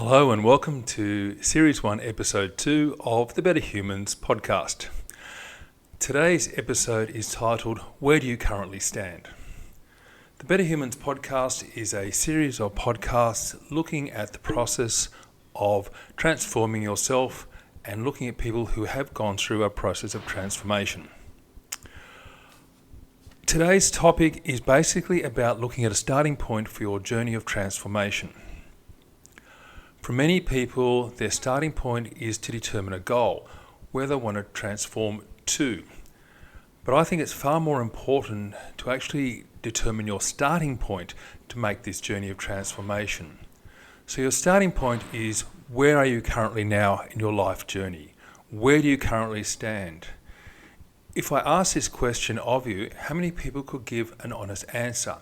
Hello and welcome to Series 1, Episode 2 of the Better Humans podcast. Today's episode is titled, Where Do You Currently Stand? The Better Humans podcast is a series of podcasts looking at the process of transforming yourself and looking at people who have gone through a process of transformation. Today's topic is basically about looking at a starting point for your journey of transformation. For many people, their starting point is to determine a goal, where they want to transform to. But I think it's far more important to actually determine your starting point to make this journey of transformation. So your starting point is, where are you currently now in your life journey? Where do you currently stand? If I ask this question of you, how many people could give an honest answer?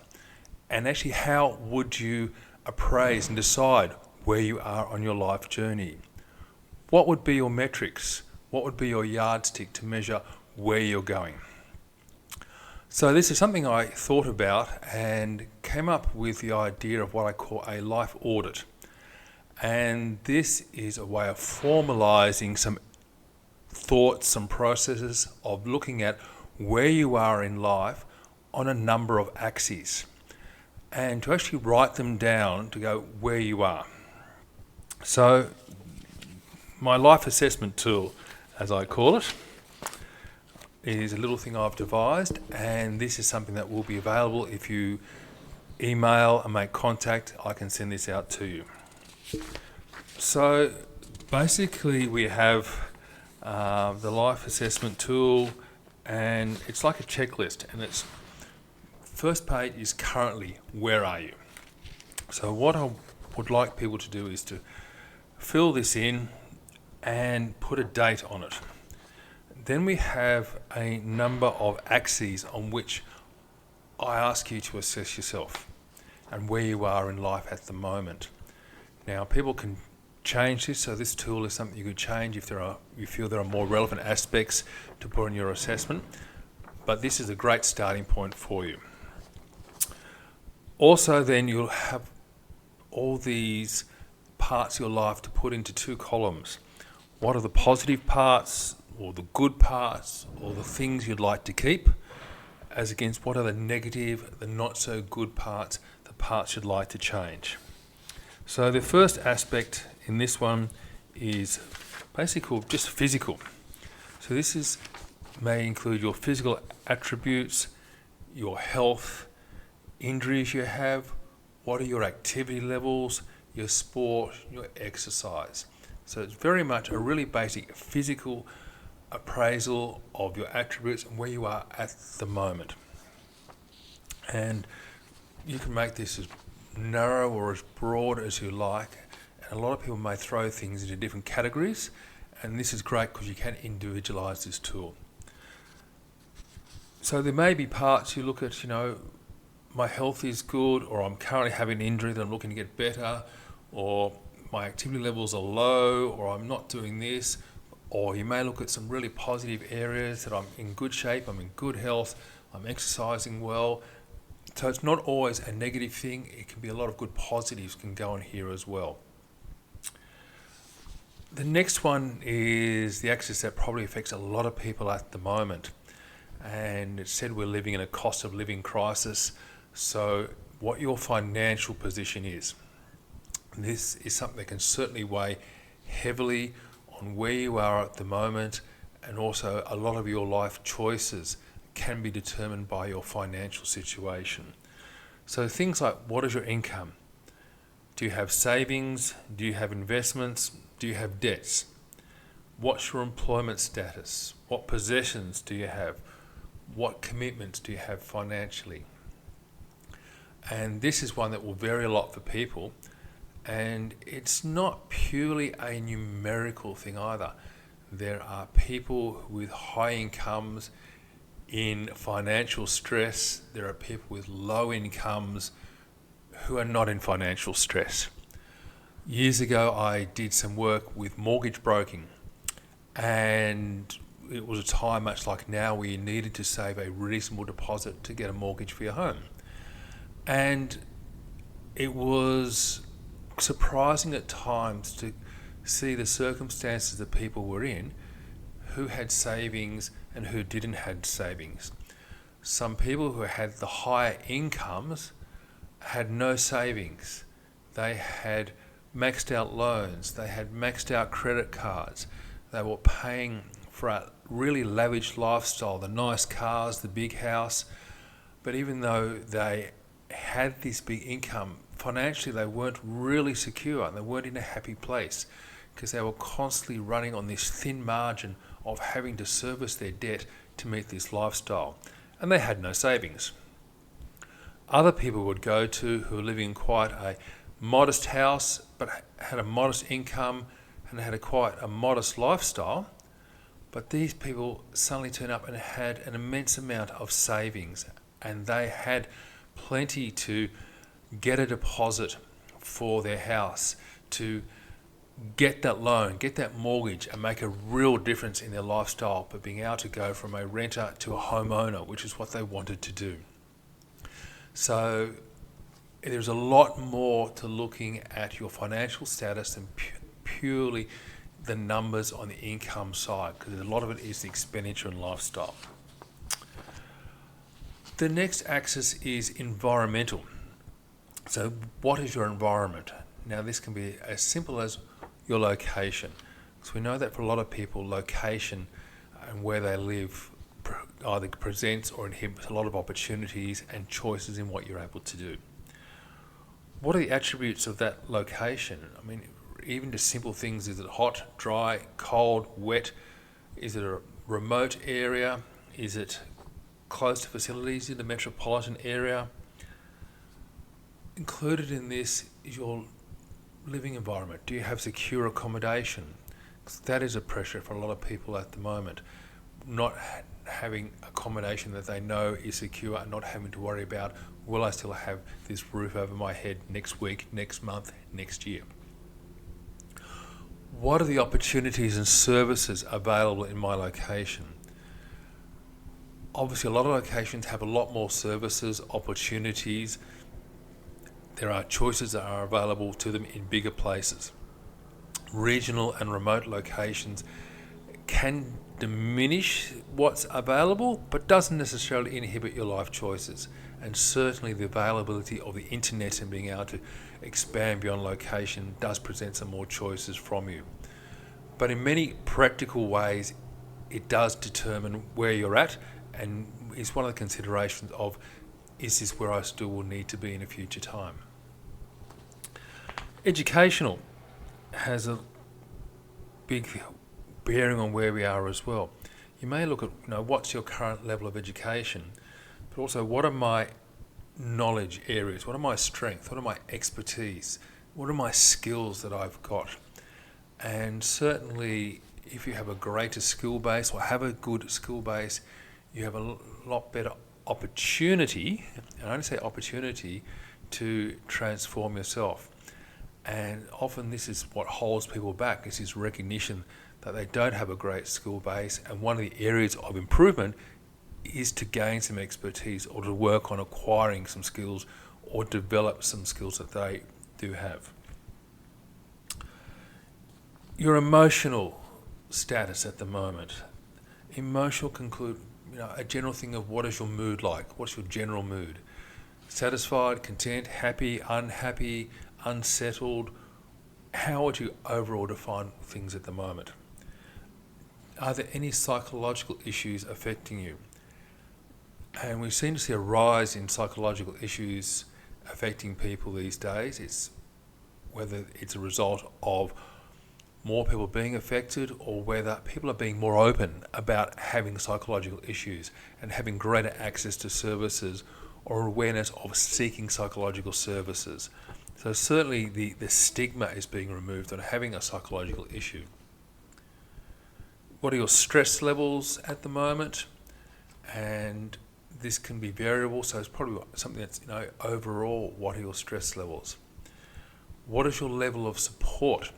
And actually, how would you appraise and decide where you are on your life journey? What would be your metrics? What would be your yardstick to measure where you're going? So this is something I thought about and came up with the idea of what I call a life audit. And this is a way of formalizing some thoughts, some processes of looking at where you are in life on a number of axes, and to actually write them down to go where you are. So my life assessment tool, as I call it, is a little thing I've devised, and this is something that will be available if you email and make contact. I can send this out to you. So basically we have the life assessment tool, and it's like a checklist, and its first page is currently, where are you? So what I would like people to do is to fill this in and put a date on it. Then we have a number of axes on which I ask you to assess yourself and where you are in life at the moment. Now, people can change this, so this tool is something you could change if you feel there are more relevant aspects to put in your assessment, but this is a great starting point for you. Also, then you'll have all these parts of your life to put into two columns. What are the positive parts, or the good parts, or the things you'd like to keep, as against what are the negative, the not so good parts, the parts you'd like to change. So the first aspect in this one is basically just physical. So this may include your physical attributes, your health, injuries you have, what are your activity levels, your sport, your exercise. So it's very much a really basic physical appraisal of your attributes and where you are at the moment. And you can make this as narrow or as broad as you like. And a lot of people may throw things into different categories, and this is great because you can individualize this tool. So there may be parts you look at, my health is good, or I'm currently having an injury that I'm looking to get better, or my activity levels are low, or I'm not doing this. Or you may look at some really positive areas that I'm in good shape, I'm in good health, I'm exercising well. So it's not always a negative thing, it can be a lot of good positives can go in here as well. The next one is the axis that probably affects a lot of people at the moment. And it's said we're living in a cost of living crisis. So what your financial position is. This is something that can certainly weigh heavily on where you are at the moment, and also a lot of your life choices can be determined by your financial situation. So things like, what is your income? Do you have savings? Do you have investments? Do you have debts? What's your employment status? What possessions do you have? What commitments do you have financially? And this is one that will vary a lot for people. And it's not purely a numerical thing either. There are people with high incomes in financial stress. There are people with low incomes who are not in financial stress. Years ago, I did some work with mortgage broking, and it was a time much like now where you needed to save a reasonable deposit to get a mortgage for your home. And it was surprising at times to see the circumstances that people were in, who had savings and who didn't have savings. Some people who had the higher incomes had no savings. They had maxed out loans, they had maxed out credit cards, they were paying for a really lavish lifestyle, the nice cars, the big house, but even though they had this big income, financially they weren't really secure and they weren't in a happy place because they were constantly running on this thin margin of having to service their debt to meet this lifestyle, and they had no savings. Other people would go to who were living in quite a modest house but had a modest income and had quite a modest lifestyle, but these people suddenly turned up and had an immense amount of savings, and they had plenty to get a deposit for their house, to get that loan, get that mortgage, and make a real difference in their lifestyle by being able to go from a renter to a homeowner, which is what they wanted to do. So there's a lot more to looking at your financial status than purely the numbers on the income side, because a lot of it is the expenditure and lifestyle. The next axis is environmental. So what is your environment? Now this can be as simple as your location. So we know that for a lot of people, location and where they live either presents or inhibits a lot of opportunities and choices in what you're able to do. What are the attributes of that location? I mean, even just simple things, is it hot, dry, cold, wet? Is it a remote area? Is it close to facilities in the metropolitan area? Included in this is your living environment. Do you have secure accommodation? Because that is a pressure for a lot of people at the moment. Not having accommodation that they know is secure and not having to worry about, will I still have this roof over my head next week, next month, next year? What are the opportunities and services available in my location? Obviously, a lot of locations have a lot more services, opportunities. There are choices that are available to them in bigger places. Regional and remote locations can diminish what's available, but doesn't necessarily inhibit your life choices. And certainly the availability of the internet and being able to expand beyond location does present some more choices from you. But in many practical ways, it does determine where you're at, and is one of the considerations of, is this where I still will need to be in a future time? Educational has a big bearing on where we are as well. You may look at, what's your current level of education, but also what are my knowledge areas, what are my strengths, what are my expertise, what are my skills that I've got? And certainly if you have a greater skill base or have a good skill base, you have a lot better opportunity, and I only say opportunity, to transform yourself. And often this is what holds people back, is this recognition that they don't have a great skill base, and one of the areas of improvement is to gain some expertise or to work on acquiring some skills or develop some skills that they do have. Your emotional status at the moment. Emotional can include a general thing of what is your mood like, what's your general mood? Satisfied, content, happy, unhappy, unsettled? How would you overall define things at the moment? Are there any psychological issues affecting you? And we seem to see a rise in psychological issues affecting people these days. It's whether it's a result of more people being affected or whether people are being more open about having psychological issues and having greater access to services or awareness of seeking psychological services. So certainly the stigma is being removed on having a psychological issue. What are your stress levels at the moment? And this can be variable, so it's probably something that's, overall, what are your stress levels? What is your level of support?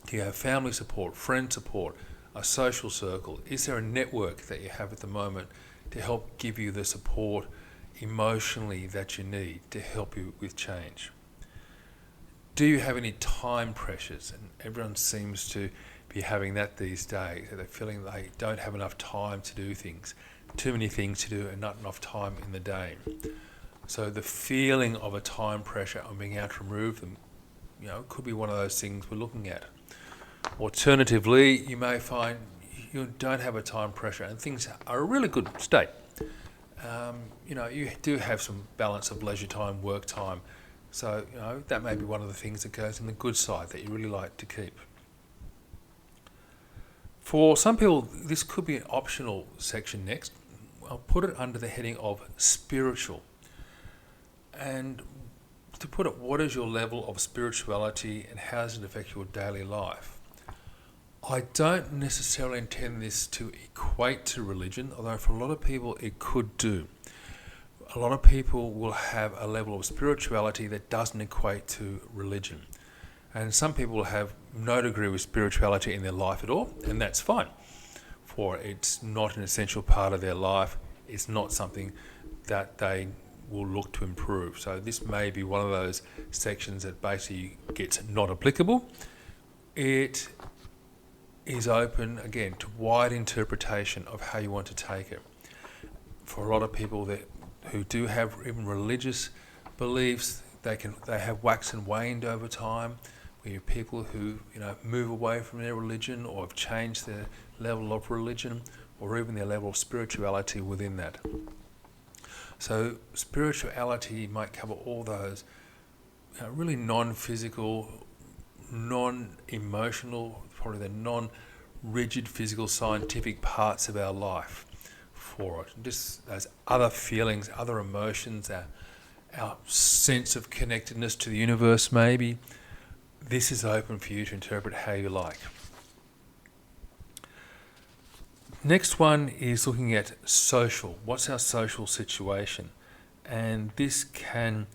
Do you have family support, friend support, a social circle? Is there a network that you have at the moment to help give you the support emotionally that you need to help you with change? Do you have any time pressures? And everyone seems to be having that these days. They're feeling they don't have enough time to do things, too many things to do and not enough time in the day. So the feeling of a time pressure and being able to remove them, could be one of those things we're looking at. Alternatively, you may find you don't have a time pressure and things are a really good state. You do have some balance of leisure time, work time. So, that may be one of the things that goes in the good side that you really like to keep. For some people, this could be an optional section next. I'll put it under the heading of spiritual. And to put it, what is your level of spirituality and how does it affect your daily life? I don't necessarily intend this to equate to religion, although for a lot of people it could do. A lot of people will have a level of spirituality that doesn't equate to religion. And some people will have no degree of spirituality in their life at all, and that's fine. For it's not an essential part of their life. It's not something that they will look to improve. So this may be one of those sections that basically gets not applicable. It is open, again, to wide interpretation of how you want to take it. For a lot of people who do have even religious beliefs, they have waxed and waned over time. We have people who move away from their religion or have changed their level of religion or even their level of spirituality within that. So spirituality might cover all those really non-physical, non-emotional, probably the non-rigid physical scientific parts of our life for it. Just those other feelings, other emotions, our sense of connectedness to the universe maybe. This is open for you to interpret how you like. Next one is looking at social. What's our social situation? And this can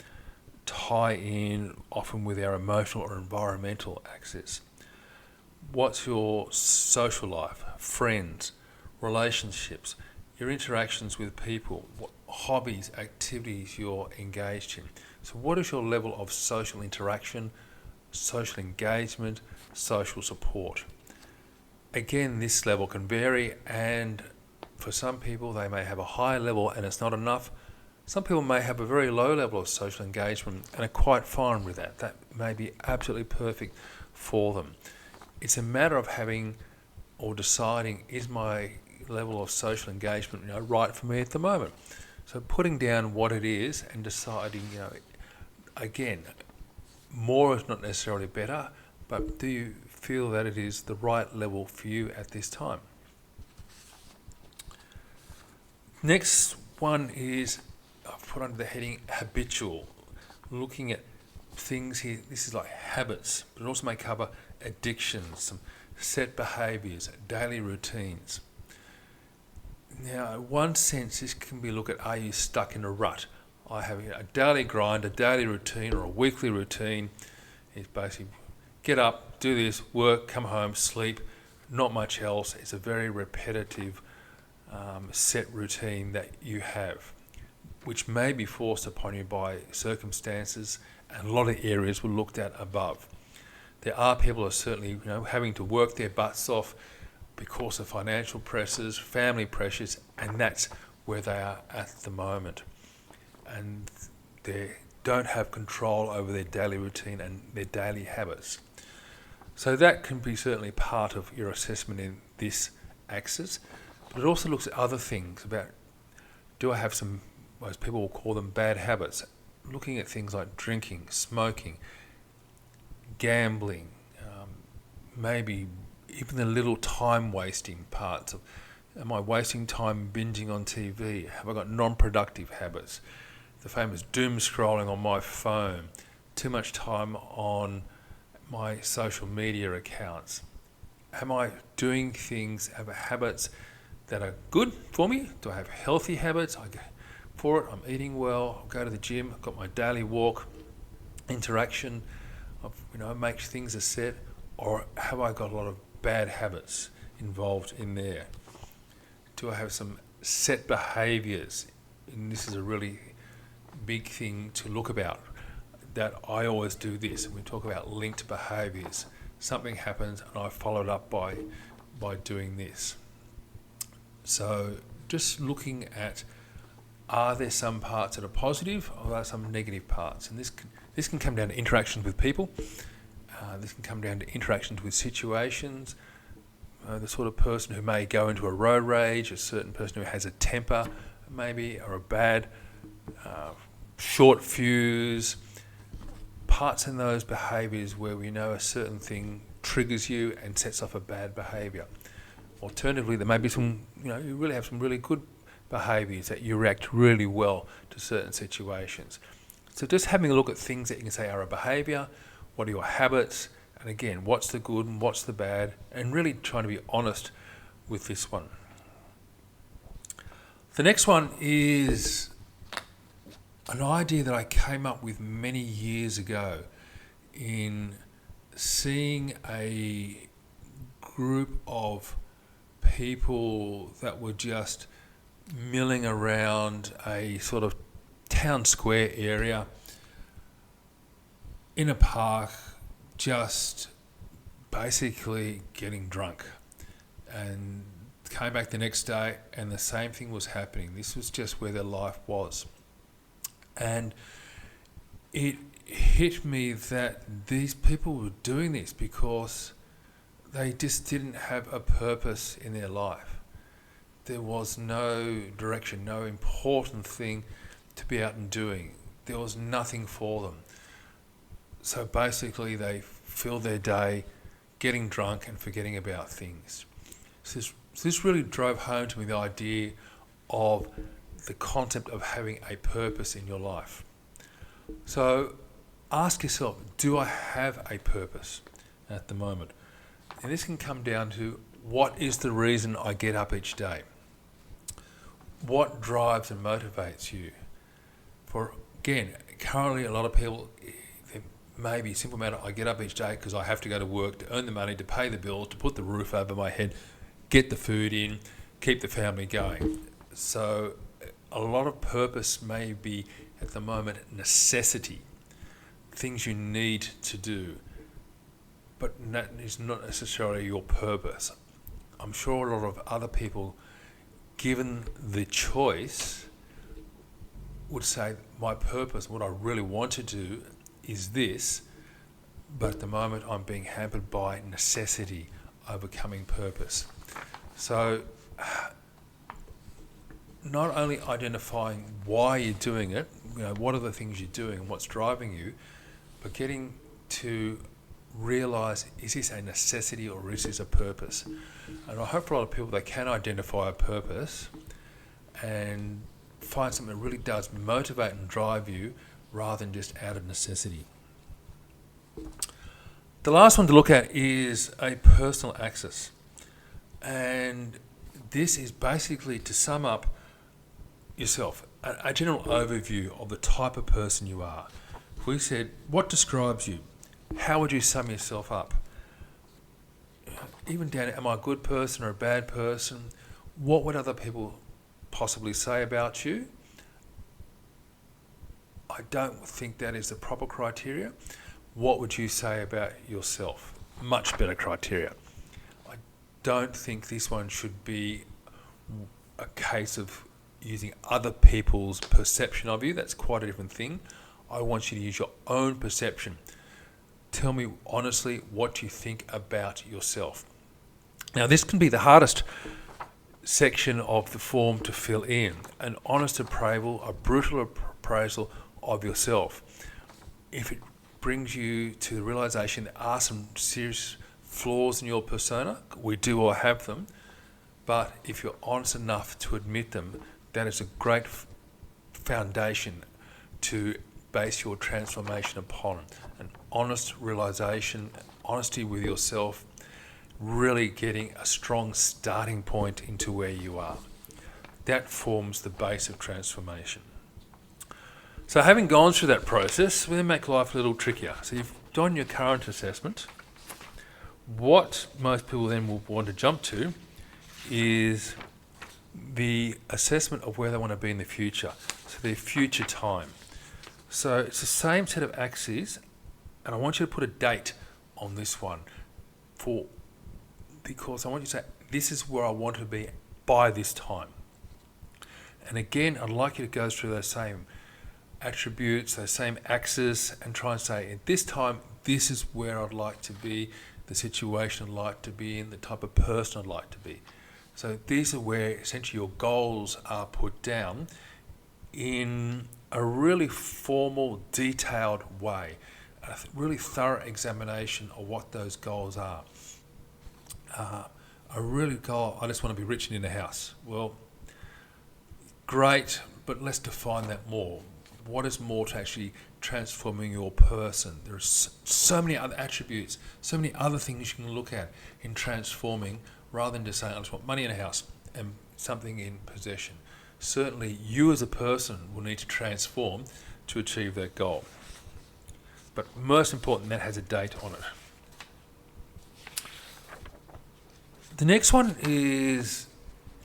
tie in often with our emotional or environmental axis. What's your social life, friends, relationships, your interactions with people, what hobbies, activities you're engaged in? So what is your level of social interaction, social engagement, social support? Again, this level can vary, and for some people they may have a high level and it's not enough. Some people may have a very low level of social engagement and are quite fine with that. That may be absolutely perfect for them. It's a matter of having or deciding, is my level of social engagement right for me at the moment? So putting down what it is and deciding, again, more is not necessarily better, but do you feel that it is the right level for you at this time? Next one is, I've put under the heading habitual, looking at things here. This is like habits, but it also may cover addictions, some set behaviours, daily routines. Now, in one sense, this can be look at, are you stuck in a rut? I have a daily grind, a daily routine or a weekly routine. It's basically get up, do this, work, come home, sleep, not much else. It's a very repetitive set routine that you have, which may be forced upon you by circumstances, and a lot of areas were looked at above. There are people who are certainly having to work their butts off because of financial pressures, family pressures, and that's where they are at the moment. And they don't have control over their daily routine and their daily habits. So that can be certainly part of your assessment in this axis, but it also looks at other things about, do I have some, most people will call them bad habits, looking at things like drinking, smoking, gambling, maybe even the little time wasting parts of, am I wasting time binging on TV? Have I got non-productive habits? The famous doom scrolling on my phone, too much time on my social media accounts. Am I doing things, have habits that are good for me? Do I have healthy habits? I go for it, I'm eating well, I go to the gym, I've got my daily walk, interaction, make things a set, or have I got a lot of bad habits involved in there? Do I have some set behaviours? And this is a really big thing to look about. that I always do this. We talk about linked behaviours. Something happens and I follow it up by doing this. So just looking at, are there some parts that are positive or are there some negative parts? And this can come down to interactions with people. This can come down to interactions with situations. The sort of person who may go into a road rage, a certain person who has a temper maybe, or a bad short fuse, parts in those behaviours where we know a certain thing triggers you and sets off a bad behaviour. Alternatively, there may be some, you really have some really good behaviours that you react really well to certain situations. So just having a look at things that you can say are a behaviour, what are your habits, and again, what's the good and what's the bad, and really trying to be honest with this one. The next one is an idea that I came up with many years ago in seeing a group of people that were just milling around a sort of town square area in a park, just basically getting drunk, and came back the next day and the same thing was happening. This was just where their life was. And it hit me that these people were doing this because they just didn't have a purpose in their life. There was no direction, no important thing to be out and doing. There was nothing for them. So basically they filled their day getting drunk and forgetting about things. So this really drove home to me the idea of the concept of having a purpose in your life. So ask yourself, do I have a purpose at the moment? And this can come down to, what is the reason I get up each day? What drives and motivates you? For again, currently a lot of people, it may be a simple matter, I get up each day because I have to go to work to earn the money, to pay the bills, to put the roof over my head, get the food in, keep the family going. So a lot of purpose may be at the moment necessity, things you need to do, but that is not necessarily your purpose. I'm sure a lot of other people, given the choice, would say, my purpose, what I really want to do is this, but at the moment I'm being hampered by necessity overcoming purpose. So not only identifying why you're doing it, what are the things you're doing and what's driving you, but getting to realise, is this a necessity or is this a purpose? And I hope for a lot of people they can identify a purpose and find something that really does motivate and drive you rather than just out of necessity. The last one to look at is a personal axis. And this is basically to sum up yourself, a general overview of the type of person you are. If we said, what describes you? How would you sum yourself up? Even down to, am I a good person or a bad person? What would other people possibly say about you? I don't think that is the proper criteria. What would you say about yourself? Much better criteria. I don't think this one should be a case of using other people's perception of you. That's quite a different thing. I want you to use your own perception. Tell me honestly what you think about yourself. Now, this can be the hardest section of the form to fill in. An honest appraisal, a brutal appraisal of yourself. If it brings you to the realisation there are some serious flaws in your persona, we do all have them, but if you're honest enough to admit them, that is a great foundation to base your transformation upon. An honest realisation, honesty with yourself, really getting a strong starting point into where you are. That forms the base of transformation. So having gone through that process, we then make life a little trickier. So you've done your current assessment. What most people then will want to jump to is the assessment of where they want to be in the future. So their future time. So it's the same set of axes, and I want you to put a date on this one because I want you to say, this is where I want to be by this time. And again, I'd like you to go through those same attributes, those same axes, and try and say, at this time, this is where I'd like to be, the situation I'd like to be in, the type of person I'd like to be. So these are where essentially your goals are put down in a really formal, detailed way, a really thorough examination of what those goals are. A really goal, I just want to be rich and in a house. Well, great, but let's define that more. What is more to actually transforming your person? There's so many other attributes, so many other things you can look at in transforming, rather than just saying, I just want money in a house and something in possession. Certainly, you as a person will need to transform to achieve that goal. But most important, that has a date on it. The next one is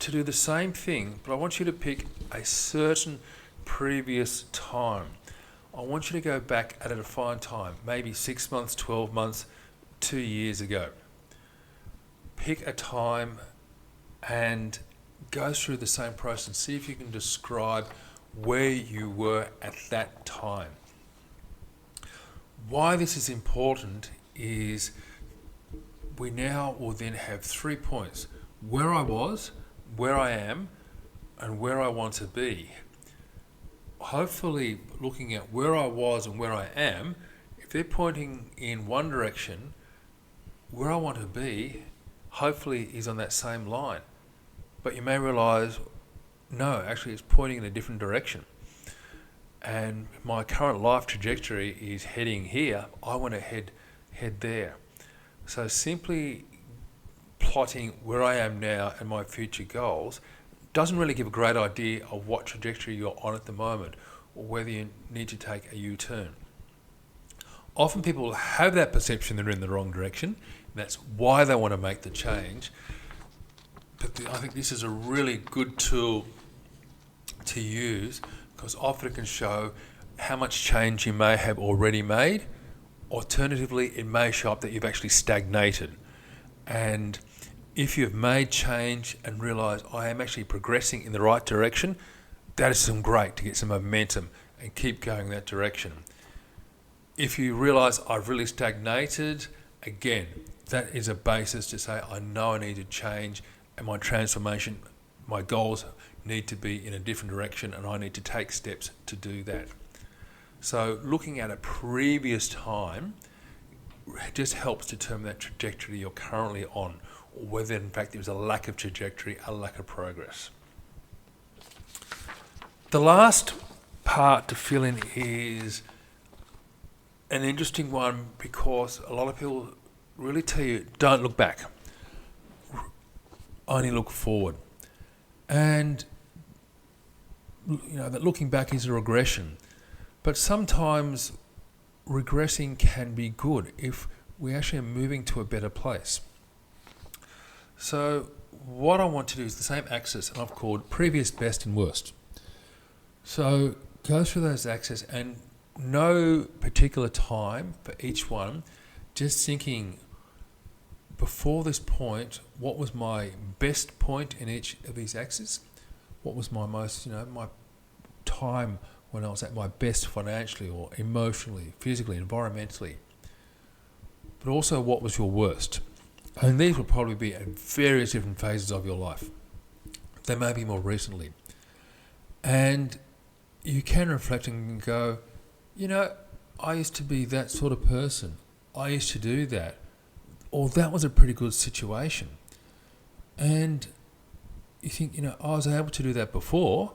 to do the same thing, but I want you to pick a certain previous time. I want you to go back at a defined time, maybe 6 months, 12 months, 2 years ago. Pick a time and go through the same process and see if you can describe where you were at that time. Why this is important is we now will then have 3 points: where I was, where I am, and where I want to be. Hopefully, looking at where I was and where I am, if they're pointing in one direction, where I want to be, hopefully is on that same line. But you may realise, no, actually it's pointing in a different direction. And my current life trajectory is heading here. I want to head there. So simply plotting where I am now and my future goals doesn't really give a great idea of what trajectory you're on at the moment, or whether you need to take a U-turn. Often people have that perception they're in the wrong direction, and that's why they want to make the change. But I think this is a really good tool to use, because often it can show how much change you may have already made. Alternatively, it may show up that you've actually stagnated. And if you've made change and realise I am actually progressing in the right direction, that is great to get some momentum and keep going that direction. If you realise I've really stagnated, again, that is a basis to say I know I need to change, and my transformation, my goals need to be in a different direction, and I need to take steps to do that. So looking at a previous time just helps determine that trajectory you're currently on, or whether in fact there's a lack of trajectory, a lack of progress. The last part to fill in is an interesting one, because a lot of people really tell you, don't look back, only look forward. And that looking back is a regression. But sometimes regressing can be good if we actually are moving to a better place. So what I want to do is the same axis, and I've called previous, best and worst. So go through those axes, and no particular time for each one, just thinking before this point, what was my best point in each of these axes? What was my most, my time when I was at my best financially or emotionally, physically, environmentally? But also, what was your worst? And these will probably be at various different phases of your life. They may be more recently. And you can reflect and go, I used to be that sort of person. I used to do that. Or that was a pretty good situation. And you think, I was able to do that before.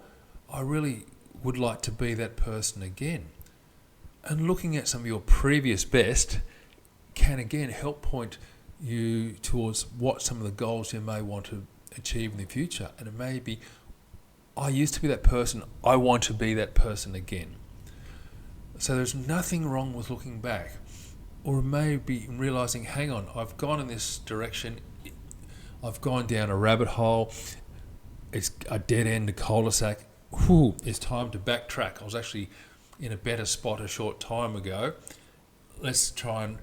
I really would like to be that person again. And looking at some of your previous best can again help point you towards what some of the goals you may want to achieve in the future. And it may be, I used to be that person, I want to be that person again. So there's nothing wrong with looking back. Or it may be realising, hang on, I've gone in this direction, I've gone down a rabbit hole, it's a dead end, a cul-de-sac, it's time to backtrack. I was actually in a better spot a short time ago. Let's try and,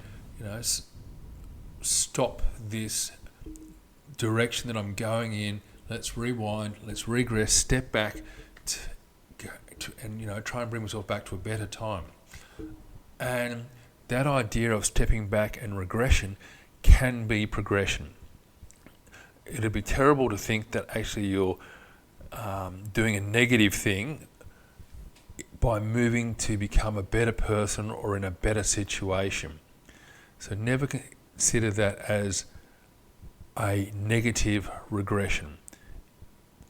stop this direction that I'm going in. Let's rewind, let's regress, step back and try and bring myself back to a better time. And that idea of stepping back and regression can be progression. It'd be terrible to think that actually you're doing a negative thing by moving to become a better person or in a better situation. So never consider that as a negative regression.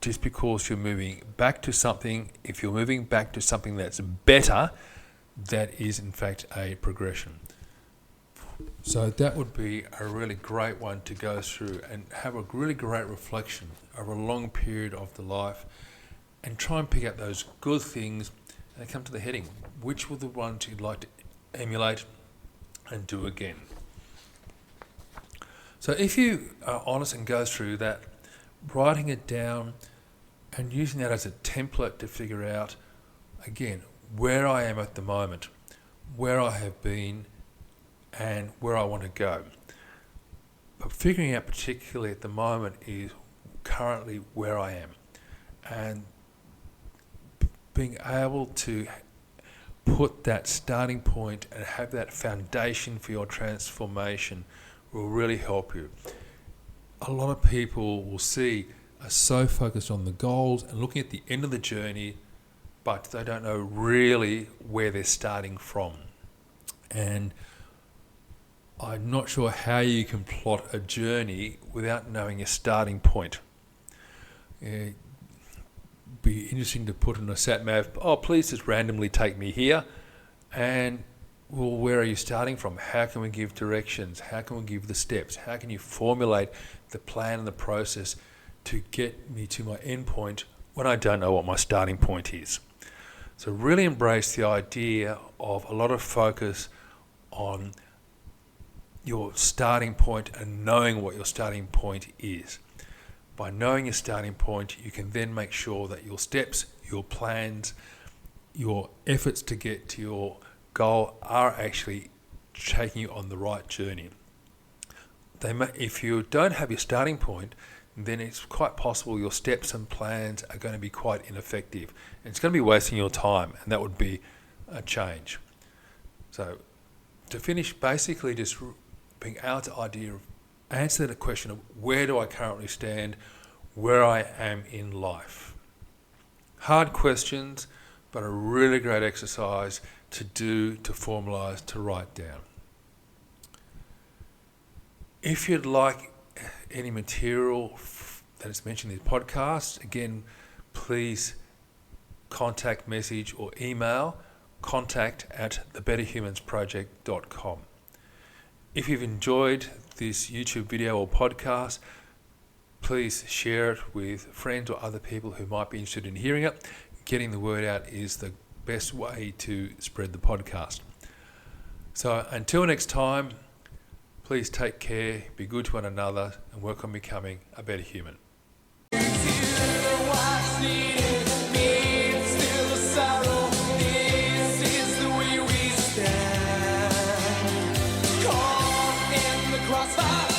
Just because you're moving back to something, if you're moving back to something that's better, that is in fact a progression. So that would be a really great one to go through and have a really great reflection over a long period of the life and try and pick out those good things and come to the heading. Which were the ones you'd like to emulate and do again? So if you are honest and go through that, writing it down and using that as a template to figure out, again, where I am at the moment, where I have been, and where I want to go. But figuring out particularly at the moment is currently where I am. And being able to put that starting point and have that foundation for your transformation will really help you. A lot of people will are so focused on the goals and looking at the end of the journey, but they don't know really where they're starting from. And I'm not sure how you can plot a journey without knowing a starting point. It'd be interesting to put in a sat nav, please just randomly take me here. And well, where are you starting from? How can we give directions? How can we give the steps? How can you formulate the plan and the process to get me to my end point when I don't know what my starting point is? So really embrace the idea of a lot of focus on your starting point and knowing what your starting point is. By knowing your starting point, you can then make sure that your steps, your plans, your efforts to get to your goal are actually taking you on the right journey. If you don't have your starting point, then it's quite possible your steps and plans are going to be quite ineffective. And it's going to be wasting your time, and that would be a change. So to finish, basically just being able to answer the question of where do I currently stand, where I am in life. Hard questions, but a really great exercise to do, to formalise, to write down. If you'd like any material that is mentioned in the podcast, again, please contact, message or email contact@thebetterhumansproject.com. If you've enjoyed this YouTube video or podcast, please share it with friends or other people who might be interested in hearing it. Getting the word out is the best way to spread the podcast. So until next time, please take care, be good to one another, and work on becoming a better human. Crossfire.